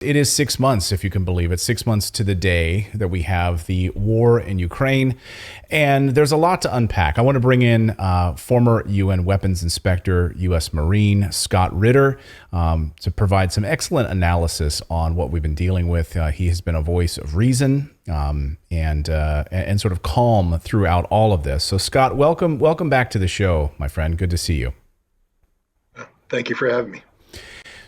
It is 6 months, if you can believe it, 6 months to the day that we have the war in Ukraine. And there's a lot to unpack. I want to bring in former UN Weapons Inspector, U.S. Marine Scott Ritter, to provide some excellent analysis on what we've been dealing with. He has been a voice of reason and sort of calm throughout all of this. So, Scott, welcome back to the show, my friend. Good to see you. Thank you for having me.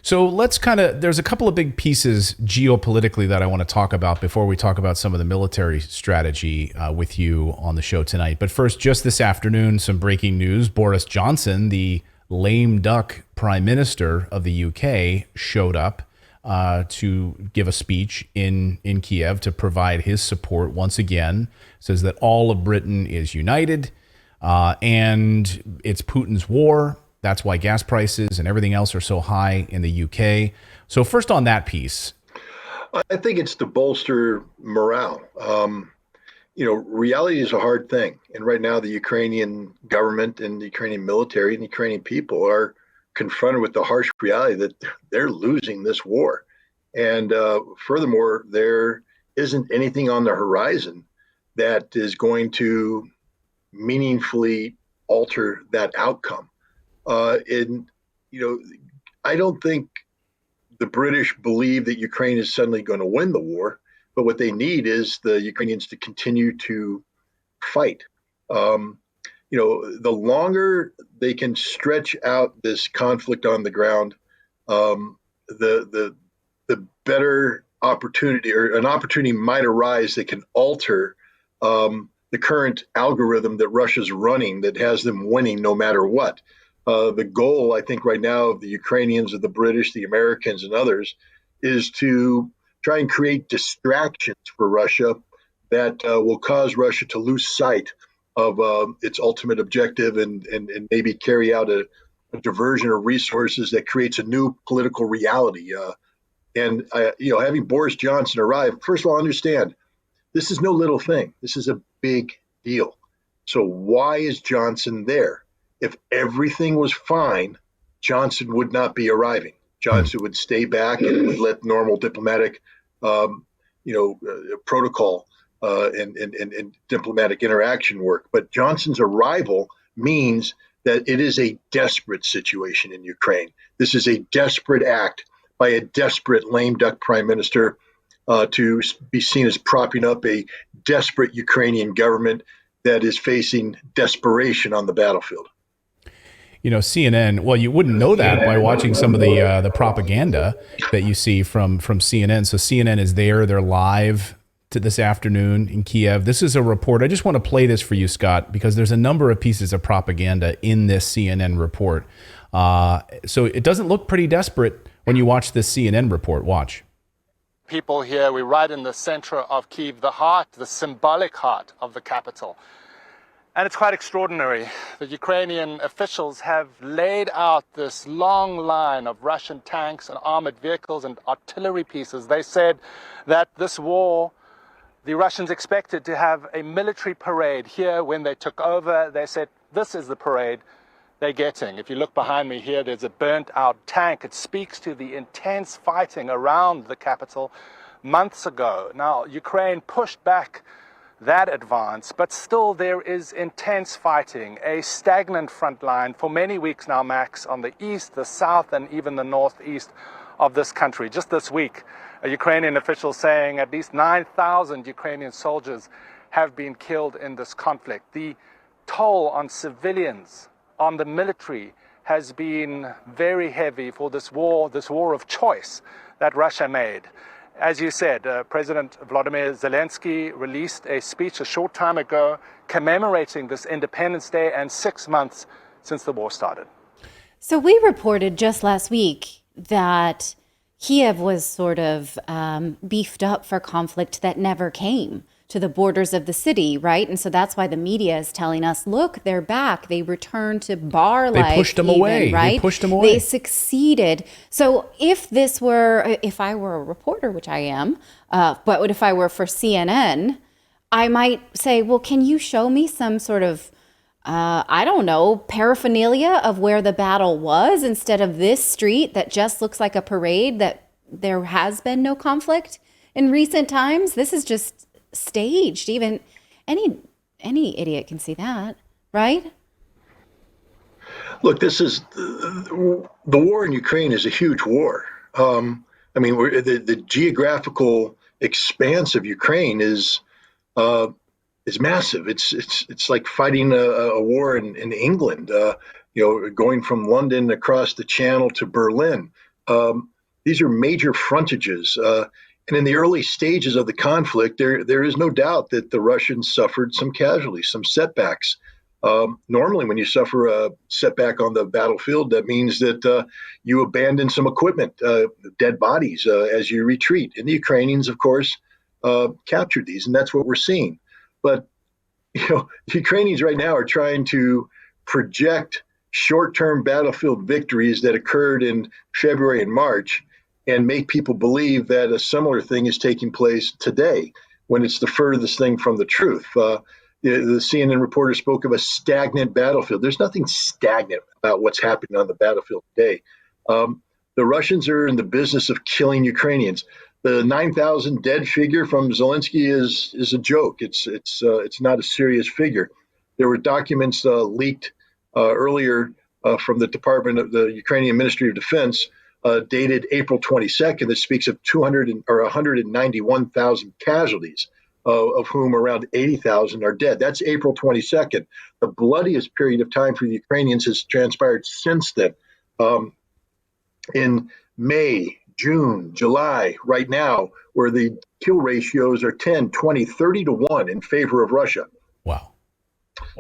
So there's a couple of big pieces geopolitically that I want to talk about before we talk about some of the military strategy with you on the show tonight. But first, just this afternoon, some breaking news. Boris Johnson, the lame duck prime minister of the UK, showed up to give a speech in Kiev to provide his support once again. Says that all of Britain is united and it's Putin's war. That's why gas prices and everything else are so high in the UK. So first on that piece. I think it's to bolster morale. Reality is a hard thing. And right now, the Ukrainian government and the Ukrainian military and the Ukrainian people are confronted with the harsh reality that they're losing this war. And furthermore, there isn't anything on the horizon that is going to meaningfully alter that outcome. I don't think the British believe that Ukraine is suddenly going to win the war, but what they need is the Ukrainians to continue to fight. The longer they can stretch out this conflict on the ground, the better opportunity, or an opportunity might arise that can alter the current algorithm that Russia's running that has them winning no matter what. The goal, I think, right now of the Ukrainians, of the British, the Americans, and others, is to try and create distractions for Russia that will cause Russia to lose sight of its ultimate objective and maybe carry out a diversion of resources that creates a new political reality. Having Boris Johnson arrive, first of all, understand this is no little thing. This is a big deal. So why is Johnson there? If everything was fine, Johnson would not be arriving. Johnson would stay back and would let normal diplomatic, protocol and diplomatic interaction work. But Johnson's arrival means that it is a desperate situation in Ukraine. This is a desperate act by a desperate lame duck prime minister to be seen as propping up a desperate Ukrainian government that is facing desperation on the battlefield. CNN, well, you wouldn't know that by watching some of the propaganda that you see from CNN. So CNN is there. They're live to this afternoon in Kiev. This is a report. I just want to play this for you, Scott, because there's a number of pieces of propaganda in this CNN report. So it doesn't look pretty desperate when you watch this CNN report. Watch. People here, we're right in the center of Kyiv, the heart, the symbolic heart of the capital. And it's quite extraordinary. The Ukrainian officials have laid out this long line of Russian tanks and armored vehicles and artillery pieces. They said that this war, the Russians expected to have a military parade here when they took over. They said, this is the parade they're getting. If you look behind me here, there's a burnt out tank. It speaks to the intense fighting around the capital months ago. Now, Ukraine pushed back that advance, but still there is intense fighting, a stagnant front line for many weeks now, Max, on the east, the south, and even the northeast of this country. Just this week, a Ukrainian official saying at least 9,000 Ukrainian soldiers have been killed in this conflict. The toll on civilians, on the military, has been very heavy for this war of choice that Russia made. As you said, President Vladimir Zelensky released a speech a short time ago commemorating this Independence Day and 6 months since the war started. So we reported just last week that Kiev was sort of beefed up for conflict that never came to the borders of the city, right? And so that's why the media is telling us, look, they're back. They returned to bar life. They pushed them away. Right? They pushed them away. They succeeded. So if I were a reporter, which I am, but if I were for CNN, I might say, well, can you show me some sort of paraphernalia of where the battle was instead of this street that just looks like a parade that there has been no conflict in recent times. This is just staged. Even any idiot can see that, right? Look, this is the war in Ukraine is a huge war. I mean, the geographical expanse of Ukraine is massive. It's like fighting a war in England. Going from London across the Channel to Berlin. These are major frontages. And in the early stages of the conflict, there is no doubt that the Russians suffered some casualties, some setbacks. Normally, when you suffer a setback on the battlefield, that means that you abandon some equipment, dead bodies, as you retreat. And the Ukrainians, of course, captured these, and that's what we're seeing. But the Ukrainians right now are trying to project short-term battlefield victories that occurred in February and March and make people believe that a similar thing is taking place today, when it's the furthest thing from the truth. The CNN reporter spoke of a stagnant battlefield. There's nothing stagnant about what's happening on the battlefield today. The Russians are in the business of killing Ukrainians. The 9,000 dead figure from Zelensky is a joke. It's not a serious figure. There were documents leaked earlier from the Department of the Ukrainian Ministry of Defense, dated April 22nd, that speaks of 191,000 casualties, of whom around 80,000 are dead. That's April 22nd. The bloodiest period of time for the Ukrainians has transpired since then. In May, June, July, right now, where the kill ratios are 10, 20, 30 to 1 in favor of Russia. Wow.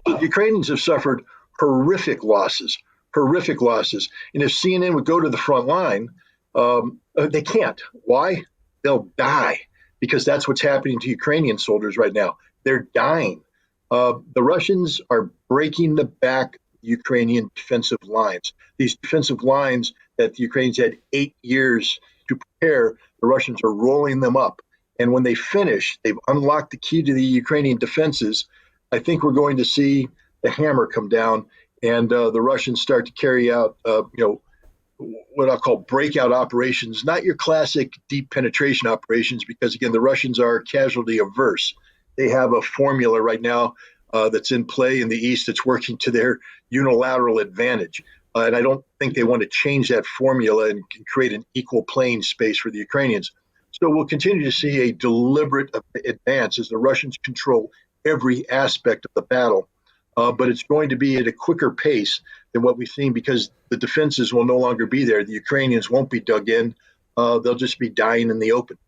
The Ukrainians have suffered horrific losses. And if CNN would go to the front line, they can't. Why? They'll die, because that's what's happening to Ukrainian soldiers right now. They're dying. The Russians are breaking the back Ukrainian defensive lines. These defensive lines that the Ukrainians had 8 years to prepare, the Russians are rolling them up. And when they finish, they've unlocked the key to the Ukrainian defenses. I think we're going to see the hammer come down, and the Russians start to carry out, what I'll call breakout operations, not your classic deep penetration operations, because, again, the Russians are casualty averse. They have a formula right now that's in play in the East that's working to their unilateral advantage. And I don't think they want to change that formula and create an equal playing space for the Ukrainians. So we'll continue to see a deliberate advance as the Russians control every aspect of the battle. But it's going to be at a quicker pace than what we've seen, because the defenses will no longer be there. The Ukrainians won't be dug in. They'll just be dying in the open.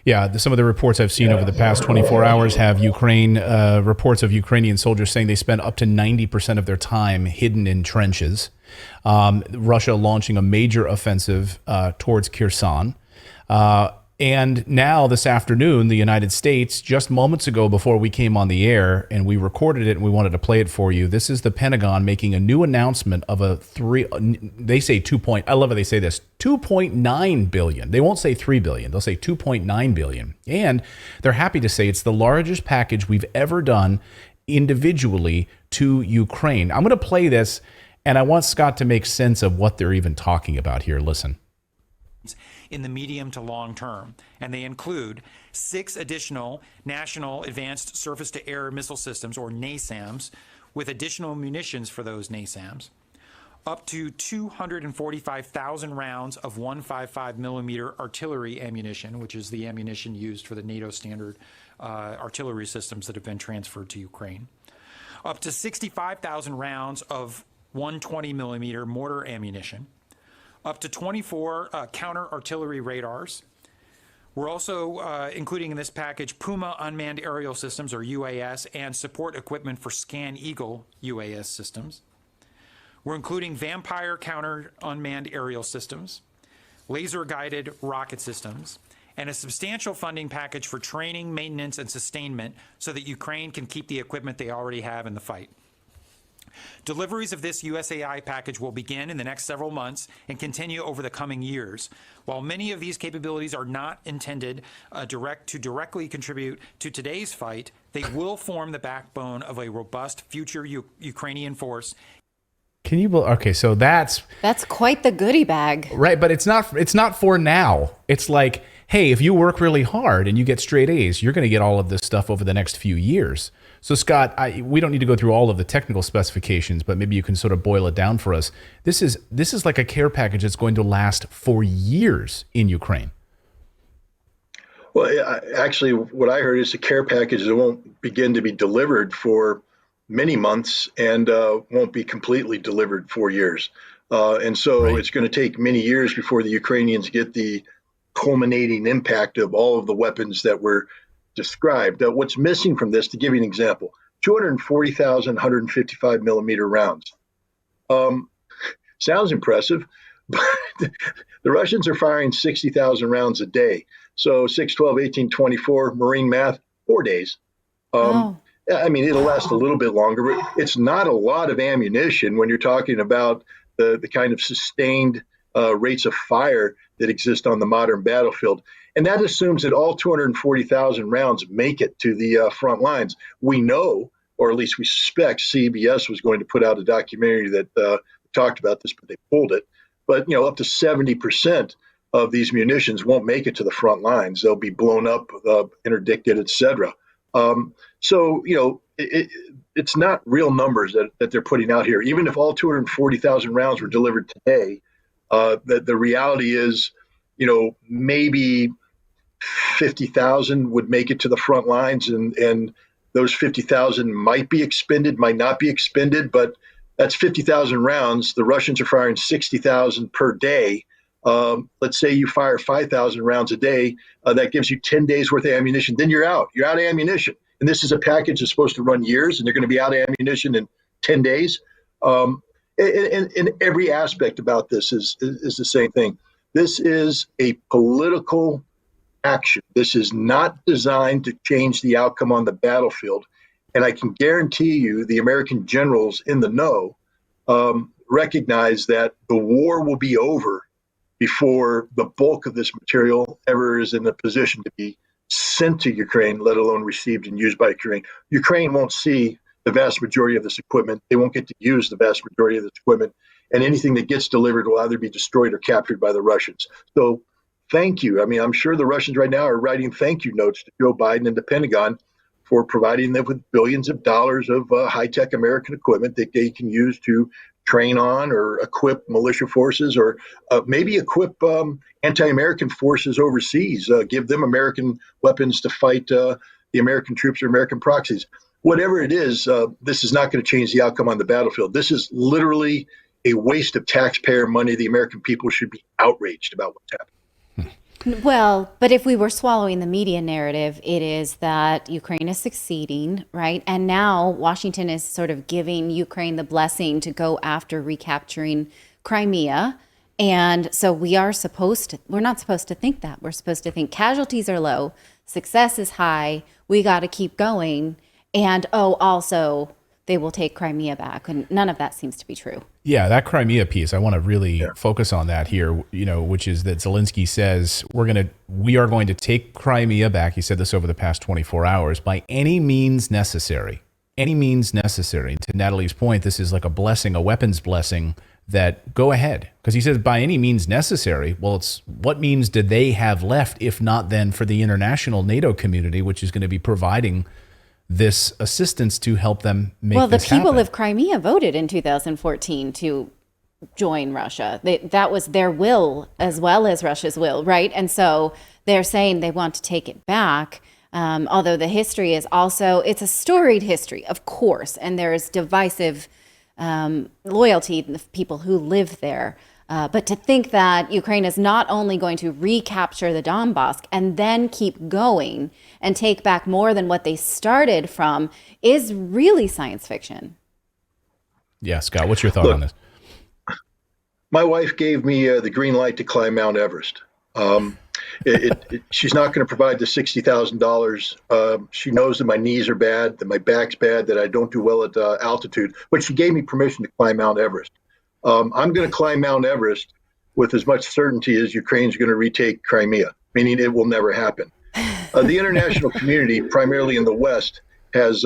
Yeah, some of the reports I've seen over the past 24 hours have reports of Ukrainian soldiers saying they spend up to 90% of their time hidden in trenches. Russia launching a major offensive towards Kherson. And now this afternoon, the United States, just moments ago before we came on the air and we recorded it and we wanted to play it for you, this is the Pentagon making a new announcement of I love how they say this, $2.9 billion. They won't say $3 billion. They'll say $2.9 billion. And they're happy to say it's the largest package we've ever done individually to Ukraine. I'm going to play this, and I want Scott to make sense of what they're even talking about here. Listen. In the medium to long term, and they include 6 additional National Advanced Surface-to-Air Missile Systems, or NASAMS, with additional munitions for those NASAMS, up to 245,000 rounds of 155 millimeter artillery ammunition, which is the ammunition used for the NATO standard artillery systems that have been transferred to Ukraine, up to 65,000 rounds of 120 millimeter mortar ammunition, up to 24 counter-artillery radars. We're also including in this package Puma unmanned aerial systems, or UAS, and support equipment for Scan Eagle UAS systems. We're including Vampire counter-unmanned aerial systems, laser-guided rocket systems, and a substantial funding package for training, maintenance, and sustainment so that Ukraine can keep the equipment they already have in the fight. Deliveries of this USAI package will begin in the next several months and continue over the coming years. While many of these capabilities are not intended to directly contribute to today's fight, they will form the backbone of a robust future Ukrainian force. Can you? Okay, so that's quite the goodie bag, right. But it's not for now. It's like, hey, if you work really hard and you get straight A's, you're going to get all of this stuff over the next few years. So Scott, we don't need to go through all of the technical specifications, but maybe you can sort of boil it down for us. This is like a care package that's going to last for years in Ukraine. Well, actually, what I heard is a care package that won't begin to be delivered for many months and won't be completely delivered for years. And so Right. it's going to take many years before the Ukrainians get the culminating impact of all of the weapons that were described. What's missing from this, to give you an example, 240,000 155 millimeter rounds. Sounds impressive, but the Russians are firing 60,000 rounds a day. So 6, 12, 18, 24, Marine math, 4 days. I mean, it'll last a little bit longer, but it's not a lot of ammunition when you're talking about the kind of sustained rates of fire that exist on the modern battlefield. And that assumes that all 240,000 rounds make it to the front lines. We know, or at least we suspect, CBS was going to put out a documentary that talked about this, but they pulled it. But, up to 70% of these munitions won't make it to the front lines. They'll be blown up, interdicted, et cetera. So, it's not real numbers that they're putting out here. Even if all 240,000 rounds were delivered today, the reality is, maybe 50,000 would make it to the front lines, and those 50,000 might be expended, might not be expended, but that's 50,000 rounds. The Russians are firing 60,000 per day. Let's say you fire 5,000 rounds a day. That gives you 10 days worth of ammunition. Then you're out. You're out of ammunition. And this is a package that's supposed to run years, and they're going to be out of ammunition in 10 days. And every aspect about this is the same thing. This is a political action. This is not designed to change the outcome on the battlefield. And I can guarantee you the American generals in the know recognize that the war will be over before the bulk of this material ever is in a position to be sent to Ukraine, let alone received and used by Ukraine. Ukraine won't see the vast majority of this equipment. They won't get to use the vast majority of this equipment. And anything that gets delivered will either be destroyed or captured by the Russians. So thank you. I mean, I'm sure the Russians right now are writing thank you notes to Joe Biden and the Pentagon for providing them with billions of dollars of high-tech American equipment that they can use to train on or equip militia forces, or maybe equip anti-American forces overseas, give them American weapons to fight the American troops or American proxies. Whatever it is, this is not going to change the outcome on the battlefield. This is literally a waste of taxpayer money. The American people should be outraged about what's happening. Well, but if we were swallowing the media narrative, it is that Ukraine is succeeding, right? And now Washington is sort of giving Ukraine the blessing to go after recapturing Crimea. And so we're not supposed to think that. We're supposed to think casualties are low, success is high, we got to keep going. And also they will take Crimea back. And none of that seems to be true. Yeah, that Crimea piece, I want to really focus on that here, which is that Zelensky says we are going to take Crimea back. He said this over the past 24 hours by any means necessary. Any means necessary. And to Natalie's point, this is like a blessing, a weapons blessing, that go ahead. Because he says by any means necessary. Well, it's what means do they have left, if not then for the international NATO community, which is going to be providing this assistance to help them make this happen. Well, the people of Crimea voted in 2014 to join Russia. That was their will as well as Russia's will, right? And so they're saying they want to take it back. Although the history is also, it's a storied history, of course, and there is divisive loyalty in the people who live there. But to think that Ukraine is not only going to recapture the Donbass and then keep going and take back more than what they started from is really science fiction. Yeah, Scott, what's your thought on this? My wife gave me the green light to climb Mount Everest. She's not going to provide the $60,000. She knows that my knees are bad, that my back's bad, that I don't do well at altitude, but she gave me permission to climb Mount Everest. I'm going to climb Mount Everest with as much certainty as Ukraine's going to retake Crimea, meaning it will never happen. The international community, primarily in the West, has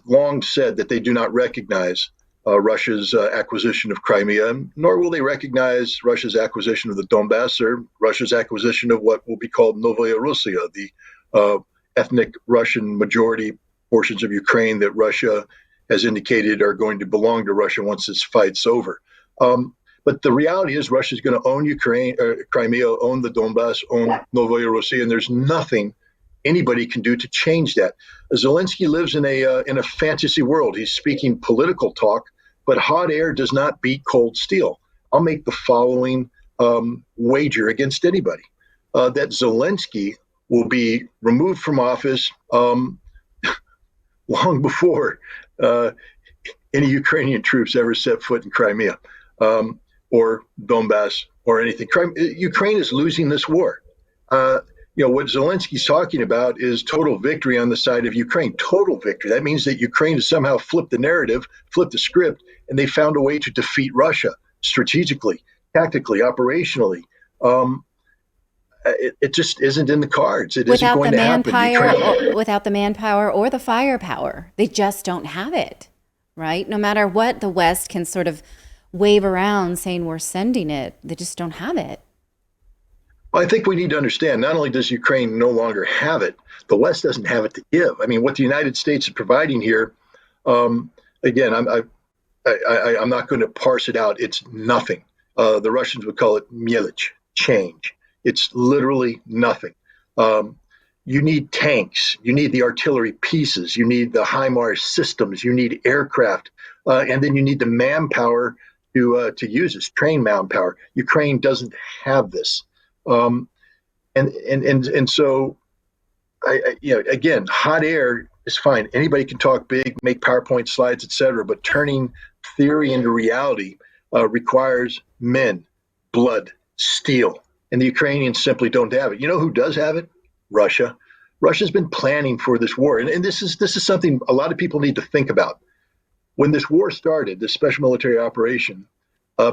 long said that they do not recognize Russia's acquisition of Crimea, nor will they recognize Russia's acquisition of the Donbass or Russia's acquisition of what will be called Novaya Russia, the ethnic Russian majority portions of Ukraine that Russia has indicated are going to belong to Russia once this fight's over. But the reality is Russia's going to own Ukraine, Crimea, own the Donbass, own Novaya Russia, and there's nothing anybody can do to change that. Zelensky lives in a fantasy world. He's speaking political talk, but hot air does not beat cold steel. I'll make the following wager against anybody, that Zelensky will be removed from office long before any Ukrainian troops ever set foot in Crimea or Donbass or anything. Ukraine is losing this war. What Zelensky's talking about is total victory on the side of Ukraine. Total victory. That means that Ukraine has somehow flipped the narrative, flipped the script, and they found a way to defeat Russia strategically, tactically, operationally. It just isn't in the cards. It isn't going to happen. Without the manpower or the firepower, they just don't have it, right? No matter what the West can sort of wave around saying we're sending it, they just don't have it. Well, I think we need to understand, not only does Ukraine no longer have it, the West doesn't have it to give. I mean, what the United States is providing here, again, I'm not going to parse it out. It's nothing. The Russians would call it mелочь, change. It's literally nothing. You need tanks. You need the artillery pieces. You need the HIMARS systems. You need aircraft. And then you need the manpower to use this, trained manpower. Ukraine doesn't have this. And so, again, hot air is fine. Anybody can talk big, make PowerPoint slides, etc. But turning theory into reality requires men, blood, steel. And the Ukrainians simply don't have it. You know who does have it? Russia. Russia's been planning for this war. And this is something a lot of people need to think about. When this war started, this special military operation,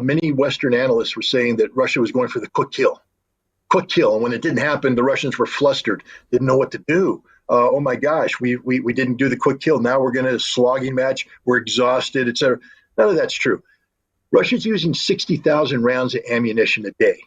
many Western analysts were saying that Russia was going for the quick kill. And when it didn't happen, the Russians were flustered, didn't know what to do. Oh my gosh, we didn't do the quick kill. Now we're going to slogging match. We're exhausted, et cetera. None of that's true. Russia's using 60,000 rounds of ammunition a day.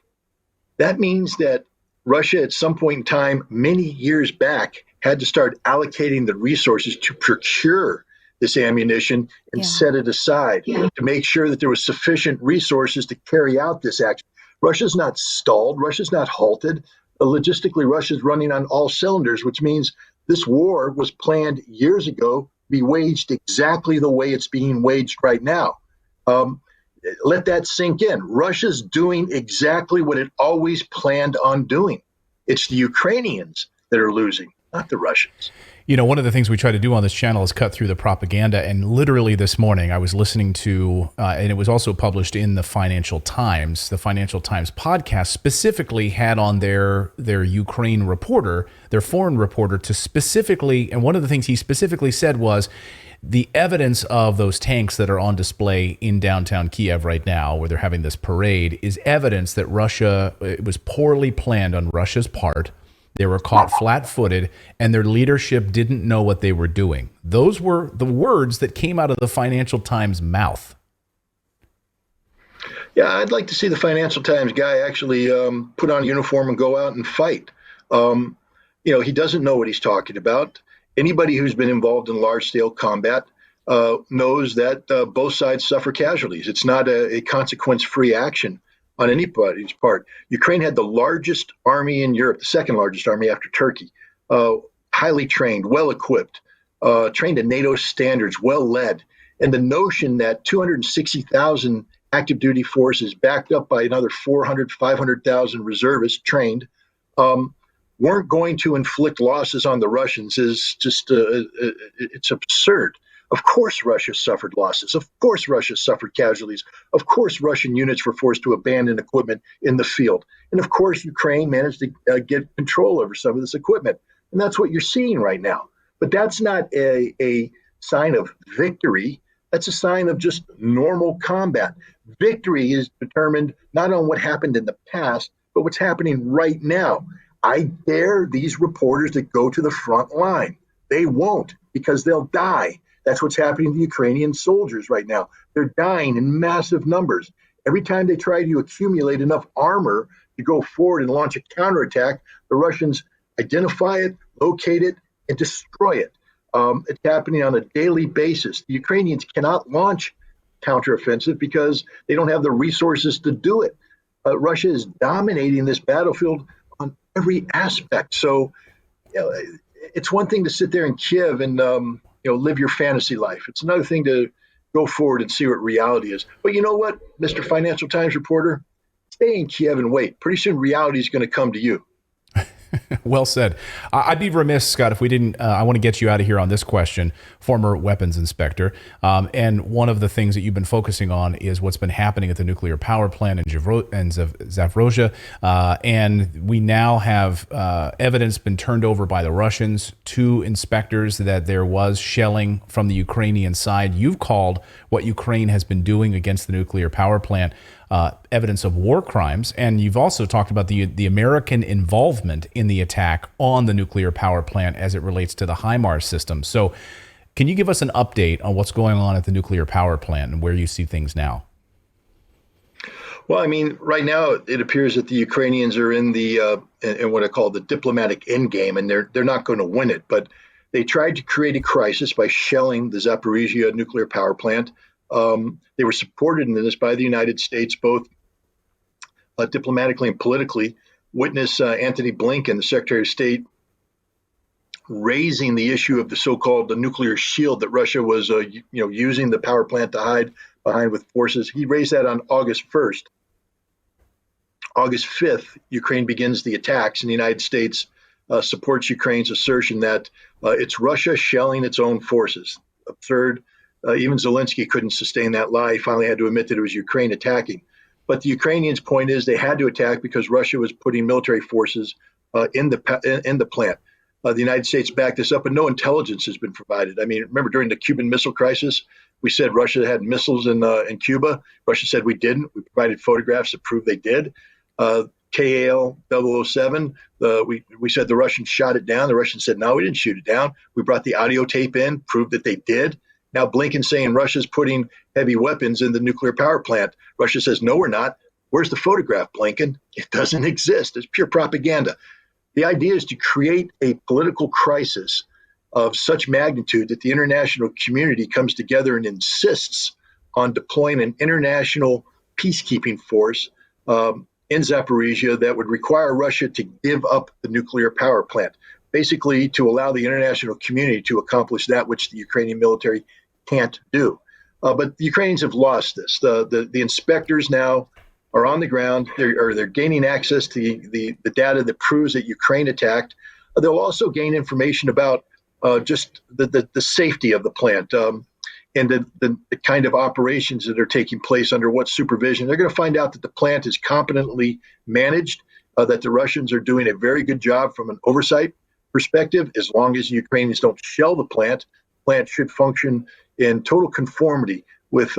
That means that Russia at some point in time, many years back, had to start allocating the resources to procure this ammunition and set it aside to make sure that there was sufficient resources to carry out this action. Russia's not stalled. Russia's not halted. Logistically, Russia's running on all cylinders, which means this war was planned years ago to be waged exactly the way it's being waged right now. Let that sink in. Russia's doing exactly what it always planned on doing. It's the Ukrainians that are losing, not the Russians. You know, one of the things we try to do on this channel is cut through the propaganda. And literally this morning, I was listening to, and it was also published in the Financial Times. The Financial Times podcast specifically had on their Ukraine reporter, their foreign reporter, to specifically, and one of the things he specifically said was, the evidence of those tanks that are on display in downtown Kiev right now, where they're having this parade, is evidence that it was poorly planned on Russia's part. They were caught flat-footed, and their leadership didn't know what they were doing. Those were the words that came out of the Financial Times' mouth. Yeah, I'd like to see the Financial Times guy actually put on a uniform and go out and fight. He doesn't know what he's talking about. Anybody who's been involved in large-scale combat knows that both sides suffer casualties. It's not a consequence-free action on anybody's part. Ukraine had the largest army in Europe, the second largest army after Turkey, highly trained, well-equipped, trained to NATO standards, well-led. And the notion that 260,000 active duty forces backed up by another 400, 500,000 reservists trained weren't going to inflict losses on the Russians is just, it's absurd. Of course Russia suffered losses. Of course Russia suffered casualties. Of course Russian units were forced to abandon equipment in the field. And of course Ukraine managed to get control over some of this equipment. And that's what you're seeing right now. But that's not a sign of victory. That's a sign of just normal combat. Victory is determined not on what happened in the past, but what's happening right now. I dare these reporters to go to the front line. They won't, because they'll die. That's what's happening to the Ukrainian soldiers right now. They're dying in massive numbers. Every time they try to accumulate enough armor to go forward and launch a counterattack, the Russians identify it, locate it, and destroy it. It's happening on a daily basis. The Ukrainians cannot launch counteroffensive because they don't have the resources to do it. Russia is dominating this battlefield on every aspect. So, it's one thing to sit there in Kiev and live your fantasy life. It's another thing to go forward and see what reality is. But you know what, Mr. Financial Times reporter, stay in Kiev and wait. Pretty soon, reality is going to come to you. Well said. I'd be remiss, Scott, if we didn't. I want to get you out of here on this question, former weapons inspector. And one of the things that you've been focusing on is what's been happening at the nuclear power plant in Zaporozhye. And we now have evidence been turned over by the Russians to inspectors that there was shelling from the Ukrainian side. You've called what Ukraine has been doing against the nuclear power plant evidence of war crimes, and you've also talked about the American involvement in the attack on the nuclear power plant as it relates to the HIMARS system. So can you give us an update on what's going on at the nuclear power plant and where you see things now? Well, I mean, right now it appears that the Ukrainians are in what I call the diplomatic endgame, and they're not going to win it. But they tried to create a crisis by shelling the Zaporizhia nuclear power plant. They were supported in this by the United States, both diplomatically and politically. Witness Antony Blinken, the Secretary of State, raising the issue of the so-called the nuclear shield that Russia was using the power plant to hide behind with forces. He raised that on August 1st. August 5th, Ukraine begins the attacks, and the United States supports Ukraine's assertion that it's Russia shelling its own forces. Absurd. Even Zelensky couldn't sustain that lie. He finally had to admit that it was Ukraine attacking. But the Ukrainians' point is they had to attack because Russia was putting military forces in the plant. The United States backed this up, but no intelligence has been provided. I mean, remember during the Cuban Missile Crisis, we said Russia had missiles in Cuba. Russia said we didn't. We provided photographs that proved they did. KAL 007, we said the Russians shot it down. The Russians said, no, we didn't shoot it down. We brought the audio tape in, proved that they did. Now Blinken's saying Russia's putting heavy weapons in the nuclear power plant. Russia says, no, we're not. Where's the photograph, Blinken? It doesn't exist. It's pure propaganda. The idea is to create a political crisis of such magnitude that the international community comes together and insists on deploying an international peacekeeping force in Zaporizhia that would require Russia to give up the nuclear power plant, basically to allow the international community to accomplish that which the Ukrainian military can't do. But the Ukrainians have lost this. The inspectors now are on the ground. They're gaining access to the data that proves that Ukraine attacked. They'll also gain information about just the safety of the plant and the kind of operations that are taking place under what supervision. They're going to find out that the plant is competently managed, that the Russians are doing a very good job from an oversight perspective. As long as the Ukrainians don't shell the plant should function in total conformity with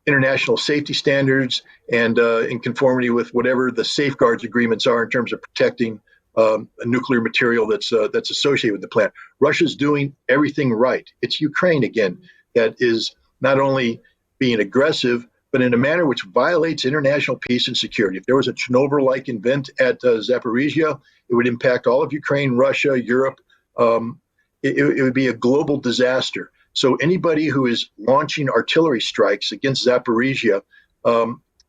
international safety standards and in conformity with whatever the safeguards agreements are in terms of protecting a nuclear material that's associated with the plant. Russia's doing everything right. It's Ukraine, again, that is not only being aggressive, but in a manner which violates international peace and security. If there was a Chernobyl-like event at Zaporizhia, it would impact all of Ukraine, Russia, Europe. It would be a global disaster. So anybody who is launching artillery strikes against Zaporizhia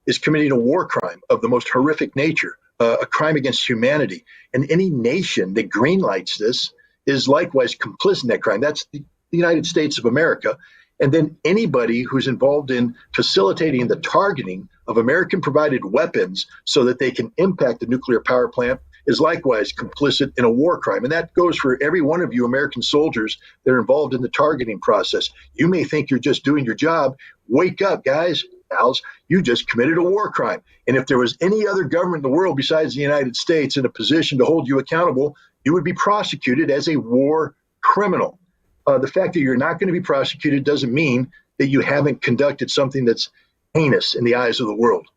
is committing a war crime of the most horrific nature, a crime against humanity. And any nation that greenlights this is likewise complicit in that crime. That's the United States of America. And then anybody who's involved in facilitating the targeting of American-provided weapons so that they can impact the nuclear power plant is likewise complicit in a war crime. And that goes for every one of you American soldiers that are involved in the targeting process. You may think you're just doing your job. Wake up, guys, pals. You just committed a war crime. And if there was any other government in the world besides the United States in a position to hold you accountable, you would be prosecuted as a war criminal. The fact that you're not going to be prosecuted doesn't mean that you haven't conducted something that's heinous in the eyes of the world.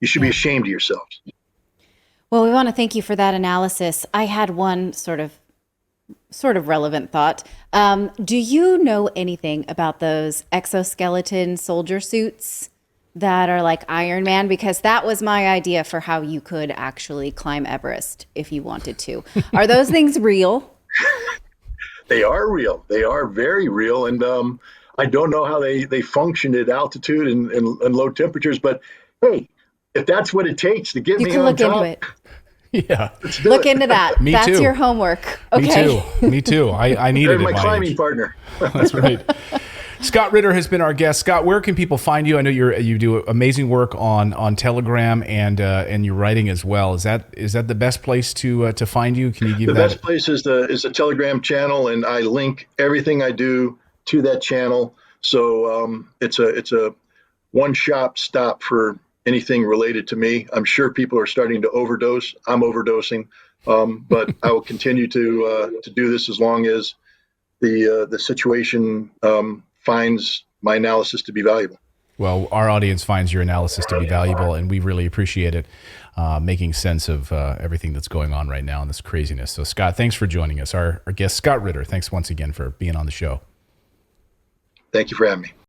You should be ashamed of yourselves. Well, we want to thank you for that analysis. I had one sort of sort of relevant thought. Do you know anything about those exoskeleton soldier suits that are like Iron Man? Because that was my idea for how you could actually climb Everest if you wanted to. Are those things real? They are real. They are very real. And I don't know how they function at altitude and low temperatures, but hey, if that's what it takes to get You me can on look into top, it. Yeah. Look into that. Me That's too. your homework. Okay. Me too. Me too. I needed they're it. my at my climbing age. partner. That's right. Scott Ritter has been our guest. Scott, where can people find you? I know you do amazing work on Telegram and your writing as well. Is that the best place to find you? Can you give The that? best place is the Telegram channel, and I link everything I do to that channel. So it's a one-stop shop for anything related to me. I'm sure people are starting to overdose. I'm overdosing, but I will continue to do this as long as the situation finds my analysis to be valuable. Well, our audience finds your analysis to be valuable, and we really appreciate it, making sense of everything that's going on right now in this craziness. So, Scott, thanks for joining us. Our guest, Scott Ritter, thanks once again for being on the show. Thank you for having me.